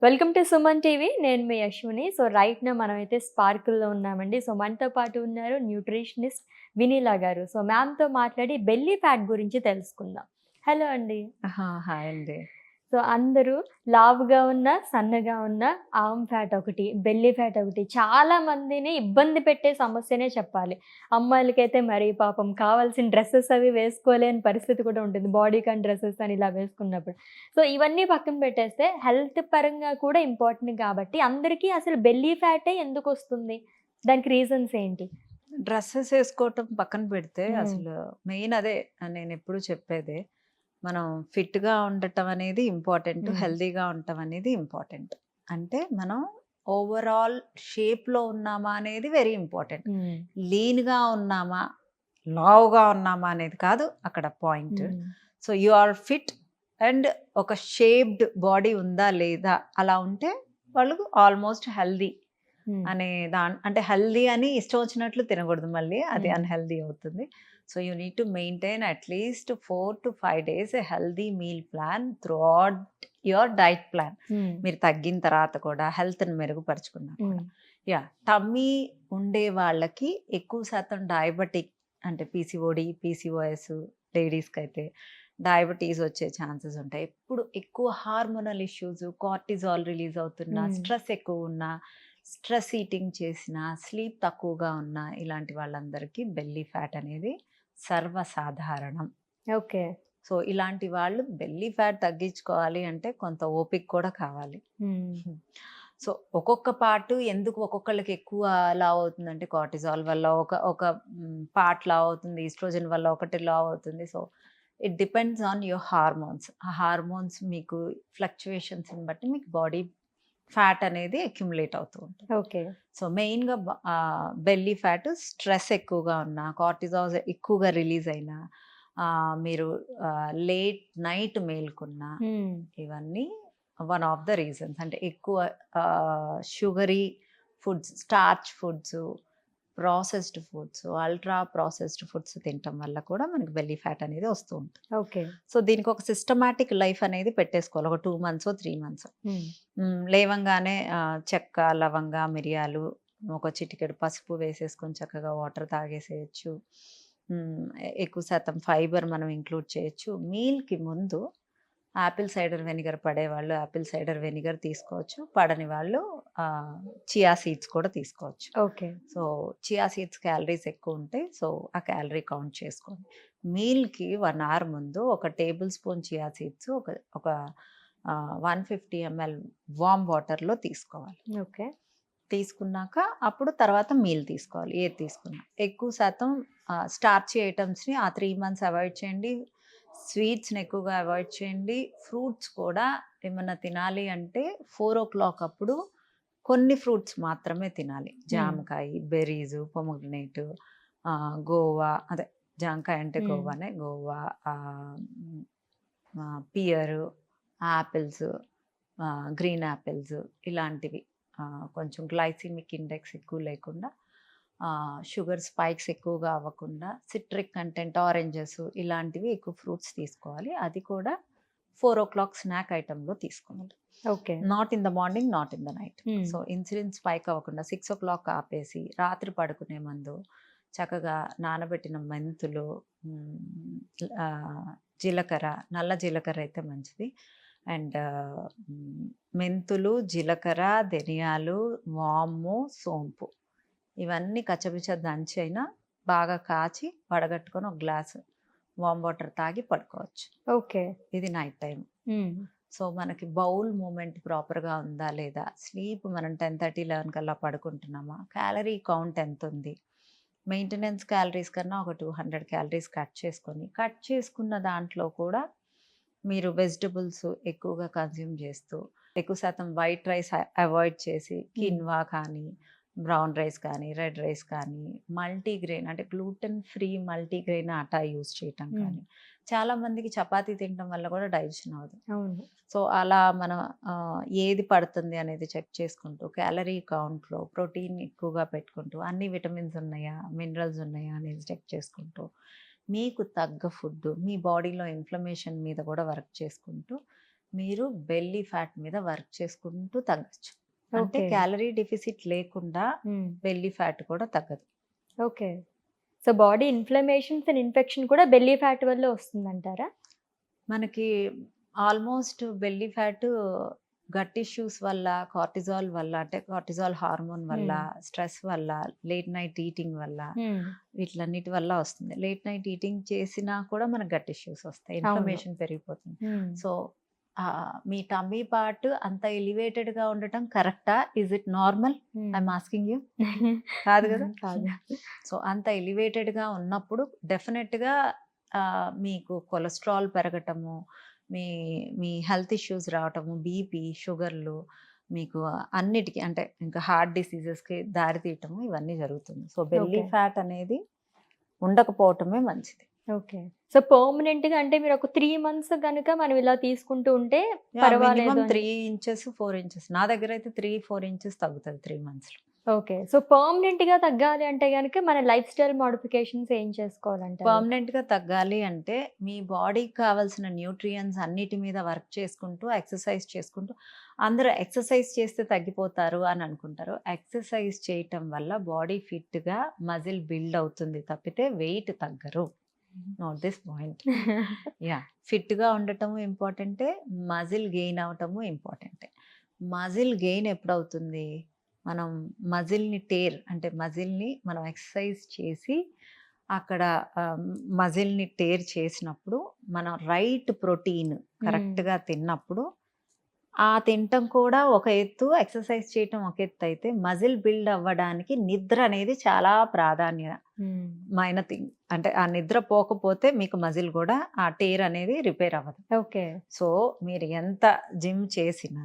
Welcome to Suman TV. నేను మీ Yashwini. So, right now మనమైతే స్పార్కిల్‌లో ఉన్నామండి. సో, మనతో పాటు ఉన్నారు న్యూట్రిషనిస్ట్ వినీలా గారు. సో, మ్యామ్‌తో మాట్లాడి బెల్లీ ఫ్యాట్ గురించి తెలుసుకుందాం. హలో అండి. ఆహా! హాయ్ అండి. సో, అందరూ లావుగా ఉన్నా, సన్నగా ఉన్నా ఆర్మ్ ఫ్యాట్ ఒకటి, బెల్లీ ఫ్యాట్ ఒకటి చాలా మందిని ఇబ్బంది పెట్టే సమస్యనే చెప్పాలి. అమ్మాయిలకైతే మరి పాపం కావాల్సిన డ్రెసెస్ అవి వేసుకోలేని పరిస్థితి కూడా ఉంటుంది. బాడీ కాన్ డ్రెసెస్ అని ఇలా వేసుకున్నప్పుడు. సో, ఇవన్నీ పక్కన పెట్టేస్తే హెల్త్ పరంగా కూడా ఇంపార్టెంట్ కాబట్టి అందరికీ అసలు బెల్లీ ఫ్యాటే ఎందుకొస్తుంది? దానికి రీజన్స్ ఏంటి? డ్రెసెస్ ఏసుకోవటం పక్కన పెడితే హ్మ్. అసలు మెయిన్ అదే నేనెప్పుడు చెప్పేదే. మనం ఫిట్‌గా ఉండటం అనేది ఇంపార్టెంట్. హ్మ్. హెల్తీగా ఉండటం అనేది ఇంపార్టెంట్. అంటే మనం ఓవరాల్ షేప్‌లో ఉన్నామా అనేది వెరీ ఇంపార్టెంట్. హ్మ్. లీన్‌గా ఉన్నామా, లావుగా ఉన్నామా అనేది కాదు అక్కడ point. Hmm. So, you are fit and ఒక షేప్డ్ బాడీ ఉందా లేదా అలా ఉంటే వాళ్ళు ఆల్మోస్ట్ హెల్తీ. హ్మ్. అనే అంటే హెల్తీ అని ఇష్టం వచ్చినట్లు తినకూడదు మళ్ళీ. అది హ్మ్. అన్‌హెల్తీ అవుతుంది. So, you need to maintain at least 4-5 days a healthy meal plan throughout your diet plan. హ్మ్. మీరు తగ్గిన తర్వాత కూడా హెల్త్‌ని మెరుగుపరుచుకున్నా కూడా. హ్మ్. యాహ్! టమ్మీ ఉండే వాళ్ళకి ఎక్కువ శాతం డయాబెటిక్ అంటే పీసీఓడీ, పీసీఓఎస్ లేడీస్‌కైతే డయాబెటీస్ వచ్చే ఛాన్సెస్ ఉంటాయి. ఎప్పుడు ఎక్కువ హార్మోనల్ ఇష్యూస్, కార్టిజాల్ రిలీజ్ అవుతున్నా, హ్మ్. స్ట్రెస్ ఎక్కువున్నా, స్ట్రెస్ ఈటింగ్ చేసినా, స్లీప్ తక్కువగా ఉన్నా ఇలాంటి వాళ్ళందరికీ బెల్లీ ఫ్యాట్ అనేది సర్వసాధారణం. ఓకే. సో, ఇలాంటి వాళ్ళు బెల్లీ ఫ్యాట్ తగ్గించుకోవాలి అంటే కొంత ఓపిక కూడా కావాలి. హ్మ్. హ్మ్. సో, ఒక్కొక్క పార్ట్ ఎందుకు ఒక్కొక్కళ్ళకి ఎక్కువ లావు అవుతుందంటే కార్టిజాల్ వల్ల ఒక ఒక పార్ట్ లావు అవుతుంది. ఈస్ట్రోజన్ వల్ల ఒకటి లావు అవుతుంది. So, it depends on your hormones. ఆ హార్మోన్స్ మీకు ఫ్లక్చుయేషన్స్‌ని బట్టి మీకు బాడీ ఫ్యాట్ అనేది అక్యుములేట్ అవుతూ ఉంటుంది. ఓకే. సో, మెయిన్‌గా బెల్లీ ఫ్యాట్ స్ట్రెస్ ఎక్కువగా ఉన్నా, కార్టిజాల్ ఎక్కువగా రిలీజ్ అయినా, మీరు లేట్ నైట్ మేలుకున్నా, హ్మ్. ఇవన్నీ వన్ ఆఫ్ ద రీజన్స్. అంటే ఎక్కువ sugary foods, starch foods, processed foods, ultra processed foods తినటం వల్ల కూడా మనకి బెల్లీ ఫ్యాట్ అనేది వస్తూ ఉంటుంది. ఓకే. సో, దీనికి ఒక సిస్టమాటిక్ లైఫ్ అనేది పెట్టేసుకోవాలి. ఒక 2 మంత్సో, 3 మంత్సో. హ్మ్. లేవంగానే చెక్క, లవంగ, మిరియాలు, ఒక చిటికెడు పసుపు వేసేసుకొని చక్కగా వాటర్ తాగేసేయొచ్చు. ఎక్కువ శాతం ఫైబర్ మనం ఇంక్లూడ్ చేయొచ్చు. మీల్‌కి ముందు యాపిల్ సైడర్ వెనిగర్ పడేవాళ్ళు యాపిల్ సైడర్ వెనిగర్ తీసుకోవచ్చు. పడని వాళ్ళు చియా సీడ్స్ కూడా తీసుకోవచ్చు. Okay. So, chia seeds calories ఎక్కువుంటాయి. సో, ఆ క్యాలరీ కౌంట్ చేసుకోండి. మీల్‌కి 1 అవర్ ముందు ఒక టేబుల్ స్పూన్ చియా సీడ్స్ ఒక ఒక 150 ఎంఎల్ వార్మ్ వాటర్‌లో తీసుకోవాలి. ఓకే. తీసుకున్నాక అప్పుడు తర్వాత మీల్ తీసుకోవాలి. ఏది తీసుకున్నా. ఎక్కువ శాతం స్టార్చీ ఐటెమ్స్‌ని ఆ 3 మంత్స్ అవాయిడ్ చేయండి. స్వీట్స్‌ని ఎక్కువగా అవాయిడ్ చేయండి. ఫ్రూట్స్ కూడా ఏమన్నా తినాలి అంటే 4:00 అప్పుడు కొన్ని ఫ్రూట్స్ మాత్రమే తినాలి. హ్మ్. జామకాయి, బెర్రీసు, పొమోగ్రనేటు, గోవా అదే జాంకాయ అంటే హ్మ్. గోవానే. గోవా, హ్మ్, పియరు, యాపిల్స్, గ్రీన్ యాపిల్స్ ఇలాంటివి. కొంచెం గ్లైసెమిక్ ఇండెక్స్ ఎక్కువ లేకుండా, షుగర్ స్పైక్స్ ఎక్కువగా అవ్వకుండా, సిట్రిక్ కంటెంట్ ఆరెంజెస్ ఇలాంటివి ఎక్కువ ఫ్రూట్స్ తీసుకోవాలి. అది కూడా 4:00 స్నాక్ ఐటెమ్‌లో తీసుకోవాలి. Okay. Not in the morning, not in the night. హ్మ్. సో, ఇన్సులిన్ స్పైక్ అవ్వకుండా 6:00 ఆపేసి, రాత్రి పడుకునే ముందు చక్కగా నానబెట్టిన మెంతులు, హ్మ్, జీలకర్ర, నల్ల జీలకర్ర అయితే మంచిది. అండ్ మెంతులు, జీలకర్ర, ధనియాలు, వాము, సోంపు ఇవన్నీ కచ్చపిచ్చ దంచైనా బాగా కాచి వడగట్టుకొని ఒక గ్లాసు వార్మ్ వాటర్ తాగి పడుకోవచ్చు. ఓకే. ఇది నైట్ టైమ్. హ్మ్. సో, మనకి బౌల్ మూవ్‌మెంట్ ప్రాపర్‌గా ఉందా లేదా? స్లీప్ మనం 10:30, 11 కల్లా పడుకుంటున్నామా? క్యాలరీ కౌంట్ ఎంతుంది? మెయింటెనెన్స్ క్యాలరీస్ కన్నా ఒక 200 క్యాలరీస్ కట్ చేసుకున్న దాంట్లో కూడా మీరు వెజిటబుల్స్ ఎక్కువగా కన్జ్యూమ్ చేస్తూ, ఎక్కువ శాతం వైట్ రైస్ అవాయిడ్ చేసి, హ్మ్. కిన్వా కానీ, బ్రౌన్ రైస్ కానీ, రెడ్ రైస్ కానీ, మల్టీగ్రెయిన్ అంటే గ్లూటెన్ ఫ్రీ మల్టీగ్రెయిన్ ఆటా యూజ్ చేయటం హ్మ్. కానీ, చాలా మందికి చపాతీ తినటం వల్ల కూడా డైజెషన్ అవ్వదు. అవును. సో, అలా మనం ఏది పడుతుంది అనేది చెక్ చేసుకుంటూ, క్యాలరీ కౌంట్‌లో ప్రోటీన్ ఎక్కువగా పెట్టుకుంటూ, అన్ని విటమిన్స్ ఉన్నాయా, మినరల్స్ ఉన్నాయా అనేది చెక్ చేసుకుంటూ, మీకు తగ్గ ఫుడ్డు, మీ బాడీలో ఇన్‌ఫ్లమేషన్ మీద కూడా వర్క్ చేసుకుంటూ, మీరు బెల్లీ ఫ్యాట్ మీద వర్క్ చేసుకుంటూ తగ్గచ్చు. అంటే ఓకే. క్యాలరీ డెఫిసిట్ లేకుండా బెల్లీ ఫ్యాట్ కూడా తగ్గదు. Okay. So, body inflammations and infection కూడా బెల్లీ ఫ్యాట్ వల్లే వస్తుందంటారా? మనకి almost belly fat gut issues వల్ల, కార్టిజాల్ వల్ల, అంటే కార్టిజాల్ హార్మోన్ వల్ల, స్ట్రెస్ వల్ల, లేట్ నైట్ ఈటింగ్ వల్ల, వీటిలన్నిటి వల్ల వస్తుంది. లేట్ నైట్ ఈటింగ్ చేసినా కూడా మనకు గట్ ఇష్యూస్ వస్తాయి. అవును. ఇన్ఫ్లమేషన్ పెరిగిపోతుంది. సో మీ టమ్మీ పార్ట్ అంత ఎలివేటెడ్‌గా ఉండటం కరెక్టా? Is it normal? I'm asking you. కాదు కదా! కాదు. సో అంత ఎలివేటెడ్‌గా ఉన్నప్పుడు డెఫినెట్‌గా మీకు కొలెస్ట్రాల్ పెరగటము, మీ మీ హెల్త్ ఇష్యూస్ రావటము, బీపీ, షుగర్‌లు, మీకు అన్నిటికి, అంటే ఇంకా హార్ట్ డిసీజెస్‌కి దారి తీయటము ఇవన్నీ జరుగుతుంది. So belly okay. ఫ్యాట్ అనేది ఉండకపోవటమే మంచిది. ఓకే. సో, పర్మనెంట్‌గా అంటే మీరు ఒక 3 మంత్స్ గనుక మనం ఇలా తీసుకుంటూ ఉంటే పర్వాలేదు మినిమమ్ అని. 3 ఇంచెస్, 4 ఇంచెస్. నా దగ్గర అయితే 3, 4 ఇంచెస్ తగ్గుతది 3 మంత్స్‌లో. ఓకే. సో, పర్మనెంట్‌గా తగ్గాలి అంటే గనుక మన లైఫ్ స్టైల్ మోడిఫికేషన్స్ ఏం చేసుకోవాలంటారు? పర్మనెంట్‌గా తగ్గాలి అంటే మీ బాడీకి కావాల్సిన న్యూట్రియంట్స్ అన్నిటి మీద వర్క్ చేసుకుంటూ, ఎక్సర్సైజ్ చేసుకుంటూ, అందరూ ఎక్సర్సైజ్ చేస్తే తగ్గిపోతారు అని అనుకుంటారు. ఎక్సర్సైజ్ చేయటం వల్ల బాడీ ఫిట్‌గా మజిల్ బిల్డ్ అవుతుంది తప్పితే వెయిట్ తగ్గరు. Note this point. ఫిట్‌గా ఉండటము ఇంపార్టెంటే, మజిల్ గెయిన్ అవ్వటము ఇంపార్టెంటే. మజిల్ గెయిన్ ఎప్పుడవుతుంది? మనం అంటే మజిల్‌ని మనం ఎక్సర్సైజ్ చేసి అక్కడ మజిల్‌ని టేర్ చేసినప్పుడు, మనం రైట్ ప్రోటీన్ కరెక్ట్‌గా తిన్నప్పుడు, తినటం కూడా ఒక ఎత్తు, ఎక్సర్సైజ్ చేయటం ఒక ఎత్తు అయితే, మజిల్ బిల్డ్ అవ్వడానికి నిద్ర అనేది చాలా ప్రాధాన్యమైన థింగ్. అంటే ఆ నిద్ర పోకపోతే మీకు మజిల్ కూడా ఆ టేర్ అనేది రిపేర్ అవ్వదు. ఓకే. సో మీరు ఎంత జిమ్ చేసినా,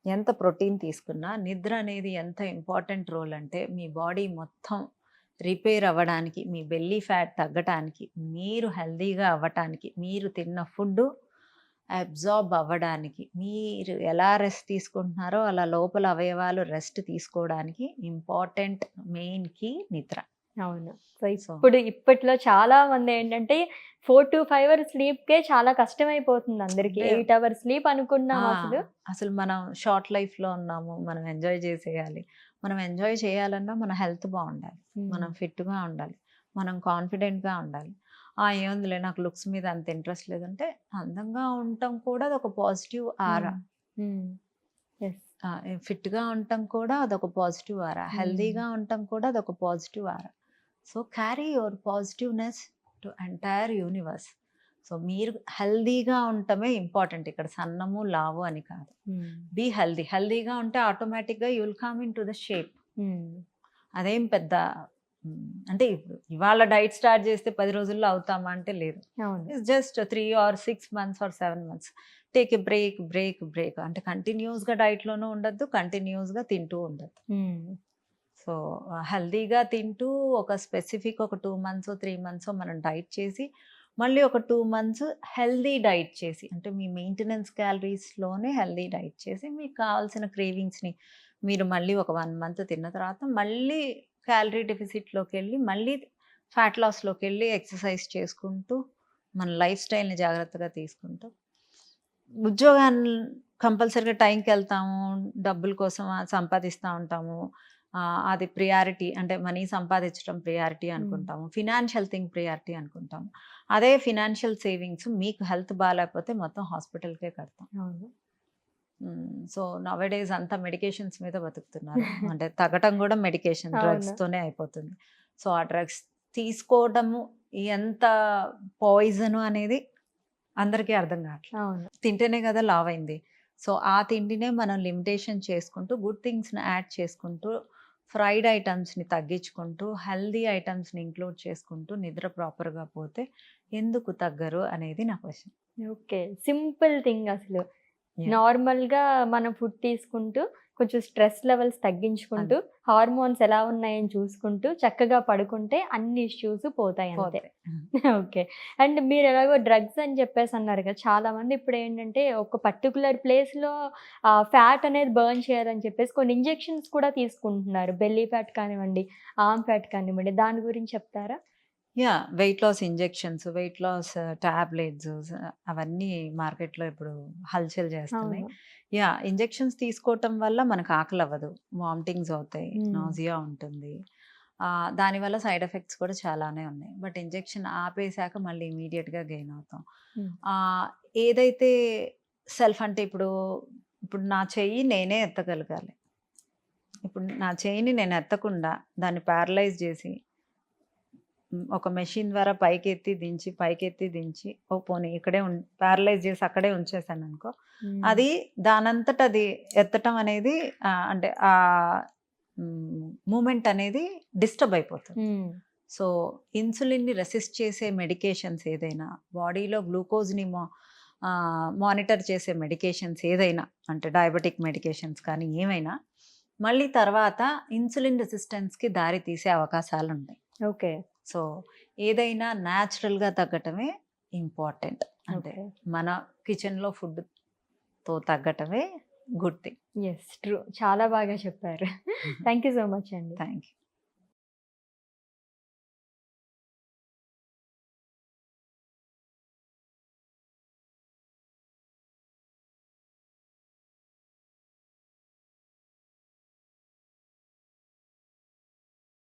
ఎంత ప్రోటీన్ తీసుకున్నా, నిద్ర అనేది ఎంత ఇంపార్టెంట్ రోల్ అంటే మీ బాడీ మొత్తం రిపేర్ అవ్వడానికి, మీ బెల్లీ ఫ్యాట్ తగ్గటానికి, మీరు హెల్తీగా అవ్వటానికి, మీరు తిన్న ఫుడ్ అబ్జార్బ్ అవ్వడానికి, మీరు ఎలా రెస్ట్ తీసుకుంటున్నారో అలా లోపల అవయవాలు రెస్ట్ తీసుకోవడానికి ఇంపార్టెంట్ మెయిన్ కీ నిద్ర. అవును. సో, ఇప్పట్లో చాలా మంది ఏంటంటే 4-5 అవర్స్ స్లీప్‌కే చాలా కష్టమైపోతుంది అందరికి. 8 అవర్స్ స్లీప్ అనుకున్నాం అసలు. అసలు మనం షార్ట్ లైఫ్‌లో ఉన్నాము. మనం ఎంజాయ్ చేసేయాలి. మనం ఎంజాయ్ చేయాలన్నా మన హెల్త్ బావుండాలి. మనం ఫిట్‌గా ఉండాలి. మనం కాన్ఫిడెంట్‌గా ఉండాలి. ఏముందిలే నాకు లుక్స్ మీద అంత ఇంట్రెస్ట్ లేదంటే, అందంగా ఉండటం కూడా అదొక పాజిటివ్ ఆరా. యెస్. ఫిట్‌గా ఉండటం కూడా అదొక పాజిటివ్ ఆరా. హెల్తీగా ఉండటం కూడా అదొక positive aura. So carry your positiveness to entire universe. So మీరు హెల్తీగా ఉండటమే ఇంపార్టెంట్ ఇక్కడ, సన్నము, లావు అని కాదు. Be healthy. హెల్తీగా ఉంటే ఆటోమేటిక్‌గా you will come into the shape. అదేం పెద్ద అంటే ఇప్పుడు ఇవాళ డైట్ స్టార్ట్ చేస్తే 10 రోజుల్లో అవుతామా అంటే లేదు. It's just 3 or 6 months or 7 months. Take a break. అంటే కంటిన్యూస్‌గా డైట్‌లోనూ ఉండొద్దు, కంటిన్యూస్‌గా తింటూ ఉండొద్దు. సో హెల్తీగా తింటూ ఒక స్పెసిఫిక్ ఒక 2 మంత్స్, 3 మంత్స్ మనం డైట్ చేసి, మళ్ళీ ఒక 2 మంత్స్ హెల్తీ డైట్ చేసి, అంటే మీ మెయింటెనెన్స్ క్యాలరీస్‌లోనే హెల్తీ డైట్ చేసి, మీకు కావాల్సిన క్రేవింగ్స్‌ని మీరు మళ్ళీ ఒక 1 మంత్ తిన్న తర్వాత మళ్ళీ క్యాలరీ డెఫిసిట్‌లోకెళ్ళి, మళ్ళీ ఫ్యాట్ లాస్‌లోకెళ్ళి ఎక్సర్సైజ్ చేసుకుంటూ, మన లైఫ్ స్టైల్‌ని జాగ్రత్తగా తీసుకుంటూ, ఉద్యోగాన్ని కంపల్సరీగా టైంకి వెళ్తాము, డబ్బుల కోసం సంపాదిస్తూ ఉంటాము. అది ప్రియారిటీ, అంటే మనీ సంపాదించడం ప్రియారిటీ అనుకుంటాము. ఫినాన్షియల్ థింగ్ ప్రియారిటీ అనుకుంటాము. అదే ఫినాన్షియల్ సేవింగ్స్ మీకు హెల్త్ బాగాలేకపోతే మొత్తం హాస్పిటల్కే కడతాం. సో నౌఎడేస్ అంతా మెడికేషన్స్ మీద బతుకుతున్నారు. అంటే తగ్గటం కూడా మెడికేషన్, డ్రగ్స్తోనే అయిపోతుంది. సో ఆ డ్రగ్స్ తీసుకోవడము ఎంత పాయిజన్ అనేది అందరికీ అర్థం కావట్లేదు. తింటేనే కదా లావ్ అయింది. సో ఆ తిండినే మనం లిమిటేషన్ చేసుకుంటూ, గుడ్ థింగ్స్ని యాడ్ చేసుకుంటూ, ఫ్రైడ్ ఐటమ్స్ని తగ్గించుకుంటూ, హెల్దీ ఐటమ్స్ని ఇంక్లూడ్ చేసుకుంటూ, నిద్ర ప్రాపర్గా పోతే ఎందుకు తగ్గరు అనేది నా క్వశ్చన్. ఓకే. సింపుల్ థింగ్ అసలు. నార్మల్‌గా మనం ఫుడ్ తీసుకుంటూ, కొంచెం స్ట్రెస్ లెవెల్స్ తగ్గించుకుంటూ, హార్మోన్స్ ఎలా ఉన్నాయని చూసుకుంటూ, చక్కగా పడుకుంటే అన్ని ఇష్యూస్ పోతాయి అంతే. ఓకే. అండ్ మీరు ఎలాగో డ్రగ్స్ అని చెప్పేసి అన్నారు కదా! చాలామంది ఇప్పుడు ఏంటంటే ఒక పర్టిక్యులర్ ప్లేస్‌లో ఫ్యాట్ అనేది బర్న్ చేయాలని చెప్పేసి కొన్ని ఇంజెక్షన్స్ కూడా తీసుకుంటున్నారు. బెల్లీ ఫ్యాట్ కానివ్వండి, ఆర్మ్ ఫ్యాట్ కానివ్వండి. దాని గురించి చెప్తారా? Weight loss injections, weight loss tablets అవన్నీ మార్కెట్‌లో ఇప్పుడు హల్చల్ చేస్తున్నాయి. అవును. ఇంజెక్షన్స్ తీసుకోవటం వల్ల మనకు ఆకలవ్వదు. వామిటింగ్స్ అవుతాయి. హ్మ్. నాసియా ఉంటుంది. దానివల్ల సైడ్ ఎఫెక్ట్స్ కూడా చాలానే ఉన్నాయి. బట్ ఇంజెక్షన్ ఆపేసాక మళ్ళీ ఇమ్మీడియేట్‌గా గెయిన్ అవుతాం. హ్మ్. ఆహ్, ఏదైతే సెల్ఫ్ అంటే ఇప్పుడు నా చెయ్యి నేనే ఎత్తగలగాలి. ఇప్పుడు నా చెయ్యిని నేను ఎత్తకుండా దాన్ని ప్యారలైజ్ చేసి ఒక మెషిన్ ద్వారా పైకెత్తి దించి, పైకెత్తి దించి, ఓ పోనీ ఇక్కడే ప్యారలైజ్ చేసి అక్కడే ఉంచేసాననుకో, హ్మ్. అది దానంతట అది ఎత్తటం అనేది అంటే మూమెంట్ అనేది డిస్టర్బ్ అయిపోతుంది. హ్మ్. సో, ఇన్సులిన్‌ని రెసిస్ట్ చేసే మెడికేషన్స్ ఏదైనా, బాడీలో గ్లూకోజ్‌ని మానిటర్ చేసే మెడికేషన్స్ ఏదైనా, అంటే డయాబెటిక్ మెడికేషన్స్ కానీ ఏమైనా, మళ్ళీ తర్వాత ఇన్సులిన్ రెసిస్టెన్స్‌కి దారి తీసే అవకాశాలుంటాయి. ఓకే. సో, ఏదైనా న్యాచురల్‌గా తగ్గటమే ఇంపార్టెంట్. అంటే ఓకే. మన కిచెన్‌లో ఫుడ్‌తో తగ్గటమే గుడ్ థింగ్. యెస్. ట్రూ. చాలా బాగా చెప్పారు. థాంక్ యూ సో మచ్ అండి. Thank you.